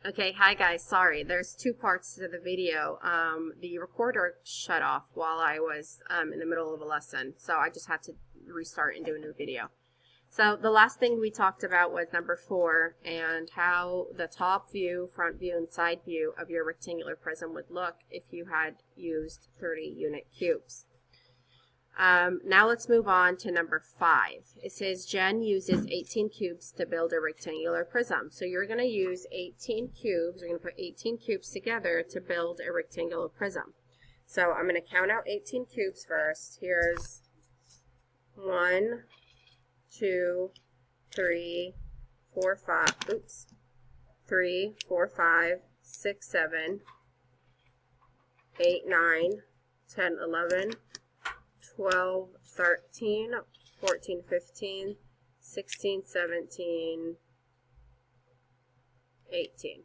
Okay, hi guys, sorry. There's two parts to the video. The recorder shut off while I was in the middle of a lesson, so I just had to restart and do a new video. So the last thing we talked about was number 4 and how the top view, front view, and side view of your rectangular prism would look if you had used 30 unit cubes. Now let's move on to number 5. It says Jen uses 18 cubes to build a rectangular prism. So you're going to use 18 cubes. We're going to put 18 cubes together to build a rectangular prism. So I'm going to count out 18 cubes first. Here's 1, 2, 3, 4, 5. Oops. 3, 4, 5, 6, 7, 8, 9, 10, 11. 12, 13, 14, 15, 16, 17, 18.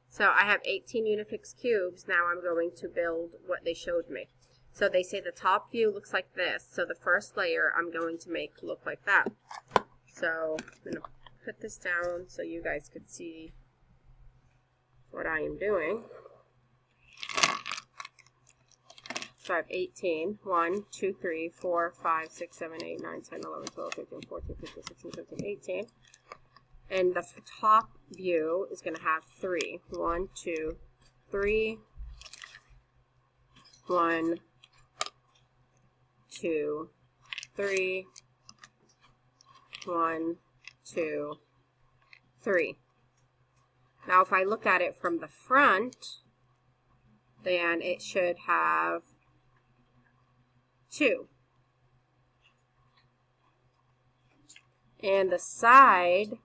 So I have 18 Unifix cubes. Now I'm going to build what they showed me. So they say the top view looks like this. So the first layer I'm going to make look like that. So I'm going to put this down so you guys could see what I am doing. So I have 18, 1, 2, 3, 4, 5, 6, 7, 8, 9, 10, 11, 12, 13, 14, 15, 16, 17, 18. And the top view is going to have 3. 1, 2, 3. 1, 2, 3. 1, 2, 3. Now if I look at it from the front, then it should have 2. And the side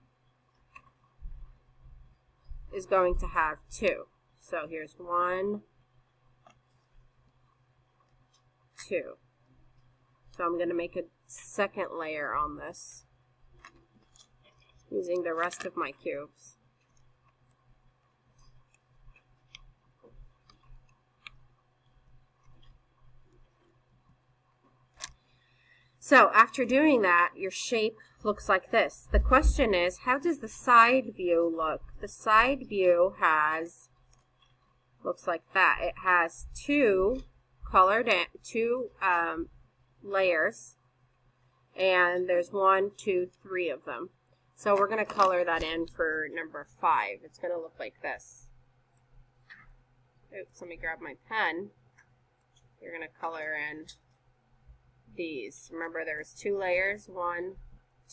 is going to have 2. So here's 1, 2. So I'm going to make a second layer on this using the rest of my cubes. So after doing that, your shape looks like this. The question is, how does the side view look? The side view looks like that. It has two layers, and there's 1, 2, 3 of them. So we're going to color that in for number 5. It's going to look like this. Oops, let me grab my pen. You're going to color in these. Remember there's 2 layers, 1,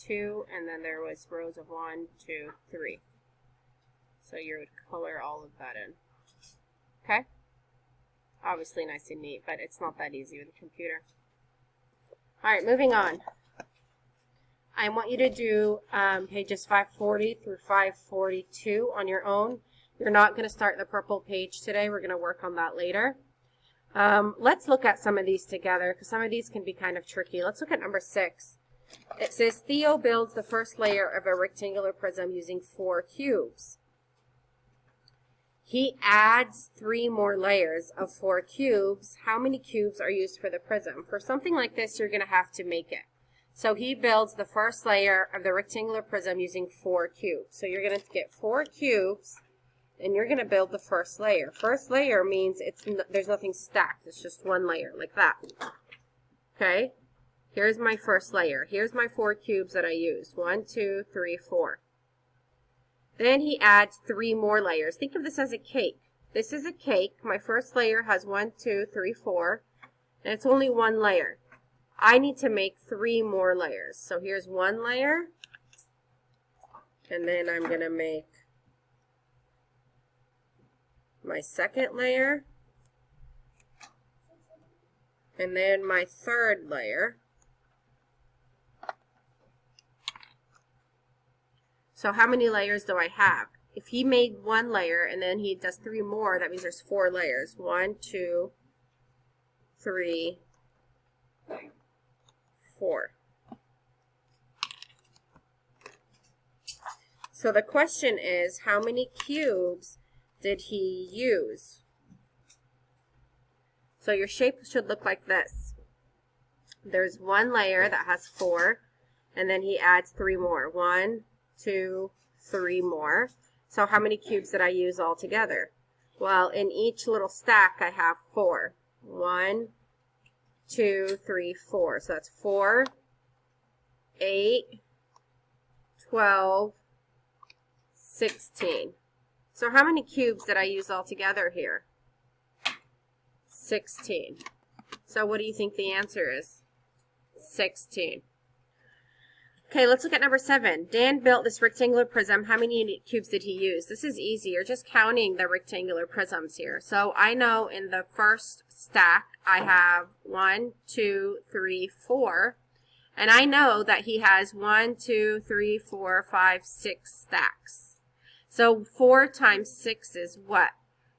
2, and then there was rows of 1, 2, 3. So you would color all of that in. Okay? Obviously nice and neat, but it's not that easy with a computer. Alright, moving on. I want you to do pages 540 through 542 on your own. You're not going to start the purple page today. We're going to work on that later. Let's look at some of these together because some of these can be kind of tricky. Let's look at number 6. It says Theo builds the first layer of a rectangular prism using 4 cubes. He adds 3 more layers of 4 cubes. How many cubes are used for the prism? For something like this, you're going to have to make it. So he builds the first layer of the rectangular prism using 4 cubes. So you're going to get 4 cubes. And you're going to build the first layer. First layer means there's nothing stacked. It's just one layer, like that. Okay? Here's my first layer. Here's my 4 cubes that I used. 1, 2, 3, 4. Then he adds 3 more layers. Think of this as a cake. This is a cake. My first layer has 1, 2, 3, 4. And it's only 1 layer. I need to make 3 more layers. So here's 1 layer. And then I'm going to make my second layer, and then my third layer. So how many layers do I have? If he made 1 layer and then he does 3 more, that means there's 4 layers. 1, 2, 3, 4. So the question is, how many cubes did he use? So your shape should look like this. There's 1 layer that has 4, and then he adds 3 more. 1, 2, 3 more. So how many cubes did I use altogether? Well, in each little stack, I have 4. 1, 2, 3, 4. So that's 4, 8, 12, 16. So how many cubes did I use altogether here? 16. So what do you think the answer is? 16. Okay, let's look at number 7. Dan built this rectangular prism. How many cubes did he use? This is easy. You're just counting the rectangular prisms here. So I know in the first stack I have 1, 2, 3, 4. And I know that he has 1, 2, 3, 4, 5, 6 stacks. So 4 times 6 is what?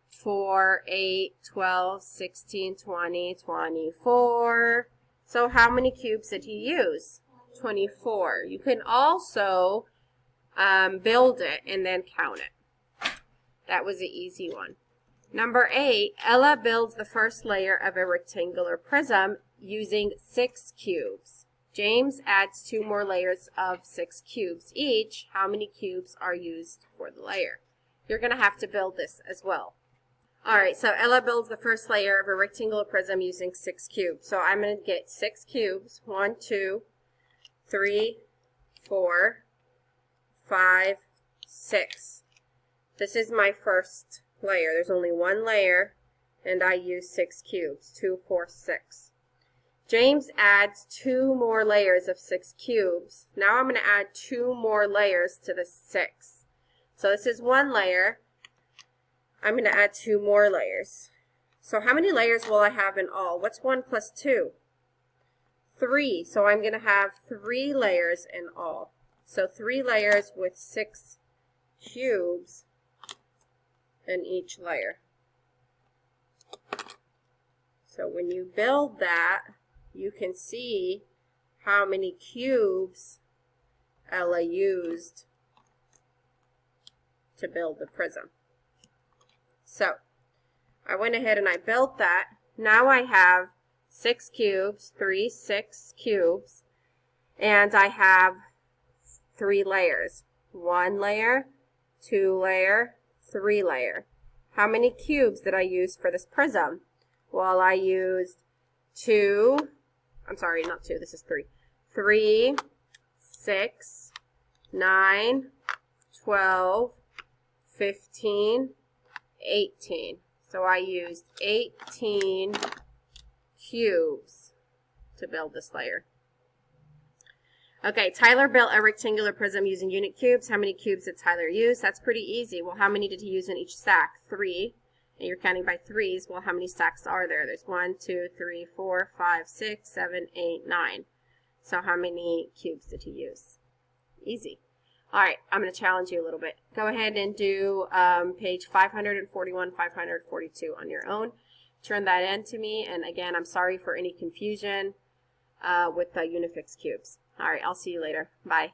4, 8, 12, 16, 20, 24. So how many cubes did he use? 24. You can also build it and then count it. That was an easy one. Number 8, Ella builds the first layer of a rectangular prism using 6 cubes. James adds 2 more layers of 6 cubes each. How many cubes are used for the layer? You're going to have to build this as well. Alright, so Ella builds the first layer of a rectangular prism using 6 cubes. So I'm going to get 6 cubes. 1, 2, 3, 4, 5, 6. This is my first layer. There's only one layer, and I use 6 cubes. 2, 4, 6. James adds 2 more layers of 6 cubes. Now I'm going to add 2 more layers to the 6. So this is one layer. I'm going to add 2 more layers. So how many layers will I have in all? What's 1 plus 2? 3. So I'm going to have 3 layers in all. So 3 layers with 6 cubes in each layer. So when you build that, you can see how many cubes Ella used to build the prism. So I went ahead and I built that. Now I have 6 cubes, 3, 6 cubes, and I have 3 layers. 1 layer, 2 layer, 3 layer. How many cubes did I use for this prism? Well, I used 2, I'm sorry, not 2, this is 3. 3, 6, 9, 12, 15, 18. So I used 18 cubes to build this layer. Okay, Tyler built a rectangular prism using unit cubes. How many cubes did Tyler use? That's pretty easy. Well, how many did he use in each stack? 3. And you're counting by 3s. Well, how many stacks are there? There's 1, 2, 3, 4, 5, 6, 7, 8, 9. So how many cubes did he use? Easy. All right, I'm going to challenge you a little bit. Go ahead and do page 541, 542 on your own. Turn that in to me. And again, I'm sorry for any confusion with the Unifix cubes. All right, I'll see you later. Bye.